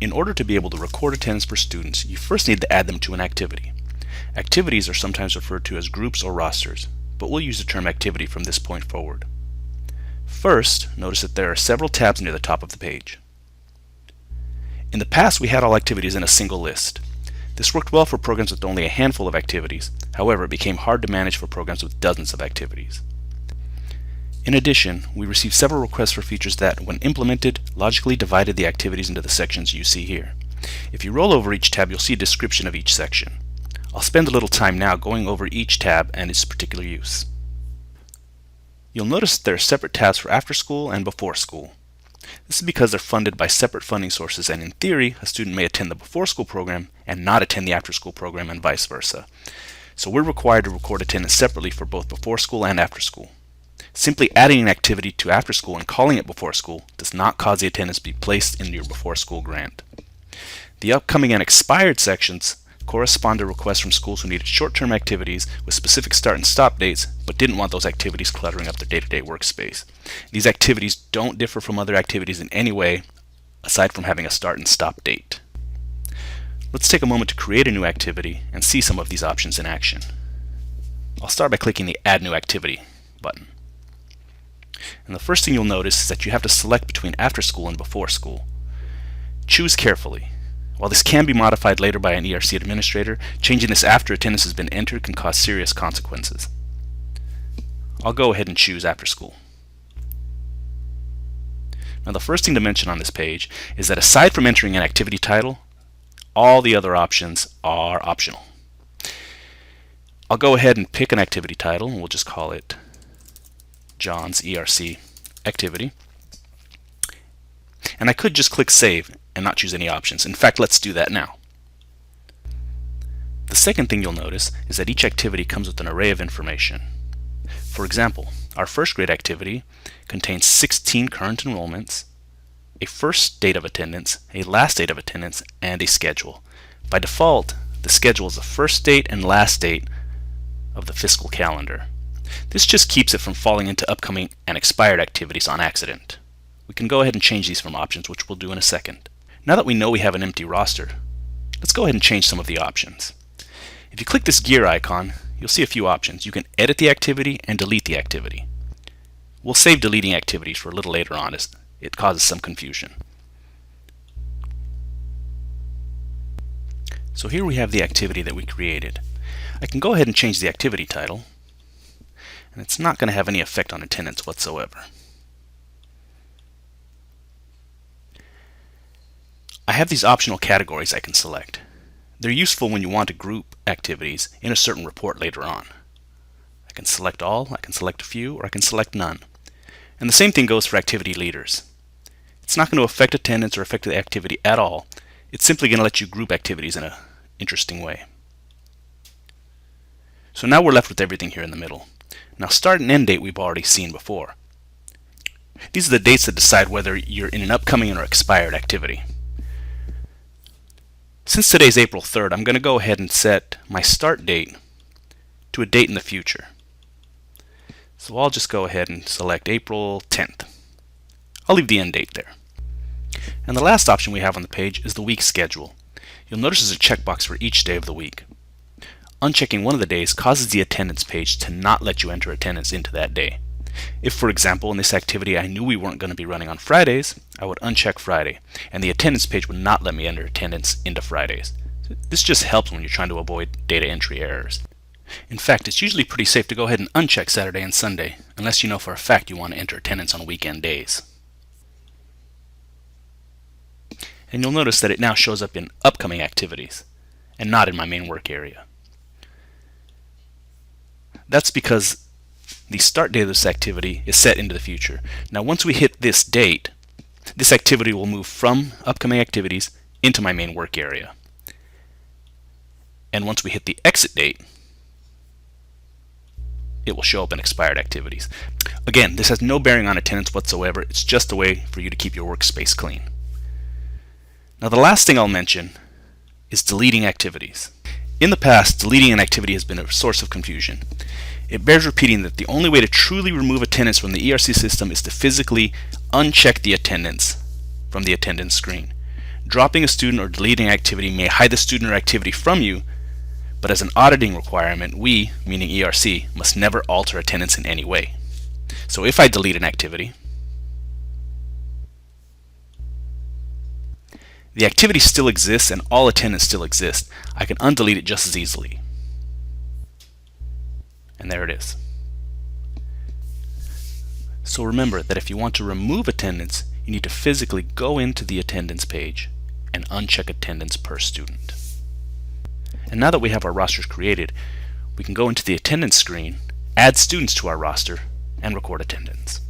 In order to be able to record attendance for students, you first need to add them to an activity. Activities are sometimes referred to as groups or rosters, but we'll use the term activity from this point forward. First, notice that there are several tabs near the top of the page. In the past, we had all activities in a single list. This worked well for programs with only a handful of activities. However, it became hard to manage for programs with dozens of activities. In addition, we received several requests for features that, when implemented, logically divided the activities into the sections you see here. If you roll over each tab, you'll see a description of each section. I'll spend a little time now going over each tab and its particular use. You'll notice that there are separate tabs for after school and before school. This is because they're funded by separate funding sources, and in theory, a student may attend the before school program and not attend the after school program and vice versa. So we're required to record attendance separately for both before school and after school. Simply adding an activity to after school and calling it before school does not cause the attendance to be placed into your before school grant. The upcoming and expired sections correspond to requests from schools who needed short-term activities with specific start and stop dates, but didn't want those activities cluttering up their day-to-day workspace. These activities don't differ from other activities in any way, aside from having a start and stop date. Let's take a moment to create a new activity and see some of these options in action. I'll start by clicking the Add New Activity button. And the first thing you'll notice is that you have to select between after school and before school. Choose carefully. While this can be modified later by an ERC administrator, changing this after attendance has been entered can cause serious consequences. I'll go ahead and choose after school. Now the first thing to mention on this page is that aside from entering an activity title, all the other options are optional. I'll go ahead and pick an activity title, and we'll just call it John's ERC activity. And I could just click Save and not choose any options. In fact, let's do that now. The second thing you'll notice is that each activity comes with an array of information. For example, our first grade activity contains 16 current enrollments, a first date of attendance, a last date of attendance, and a schedule. By default, the schedule is the first date and last date of the fiscal calendar. This just keeps it from falling into upcoming and expired activities on accident. We can go ahead and change these from options, which we'll do in a second. Now that we know we have an empty roster, let's go ahead and change some of the options. If you click this gear icon, you'll see a few options. You can edit the activity and delete the activity. We'll save deleting activities for a little later on, as it causes some confusion. So here we have the activity that we created. I can go ahead and change the activity title, and it's not going to have any effect on attendance whatsoever. I have these optional categories I can select. They're useful when you want to group activities in a certain report later on. I can select all, I can select a few, or I can select none. And the same thing goes for activity leaders. It's not going to affect attendance or affect the activity at all. It's simply going to let you group activities in an interesting way. So now we're left with everything here in the middle. Now start and end date we've already seen before. These are the dates that decide whether you're in an upcoming or expired activity. Since today's April 3rd, I'm going to go ahead and set my start date to a date in the future. So I'll just go ahead and select April 10th. I'll leave the end date there. And the last option we have on the page is the week schedule. You'll notice there's a checkbox for each day of the week. Unchecking one of the days causes the attendance page to not let you enter attendance into that day. If, for example, in this activity I knew we weren't going to be running on Fridays, I would uncheck Friday, and the attendance page would not let me enter attendance into Fridays. This just helps when you're trying to avoid data entry errors. In fact, it's usually pretty safe to go ahead and uncheck Saturday and Sunday, unless you know for a fact you want to enter attendance on weekend days. And you'll notice that it now shows up in upcoming activities, and not in my main work area. That's because the start date of this activity is set into the future. Now once we hit this date, this activity will move from upcoming activities into my main work area. And once we hit the exit date, it will show up in expired activities. Again, this has no bearing on attendance whatsoever. It's just a way for you to keep your workspace clean. Now the last thing I'll mention is deleting activities. In the past, deleting an activity has been a source of confusion. It bears repeating that the only way to truly remove attendance from the ERC system is to physically uncheck the attendance from the attendance screen. Dropping a student or deleting activity may hide the student or activity from you, but as an auditing requirement, we, meaning ERC, must never alter attendance in any way. So if I delete an activity, the activity still exists and all attendance still exists. I can undelete it just as easily. And there it is. So remember that if you want to remove attendance, you need to physically go into the attendance page and uncheck attendance per student. And now that we have our rosters created, we can go into the attendance screen, add students to our roster, and record attendance.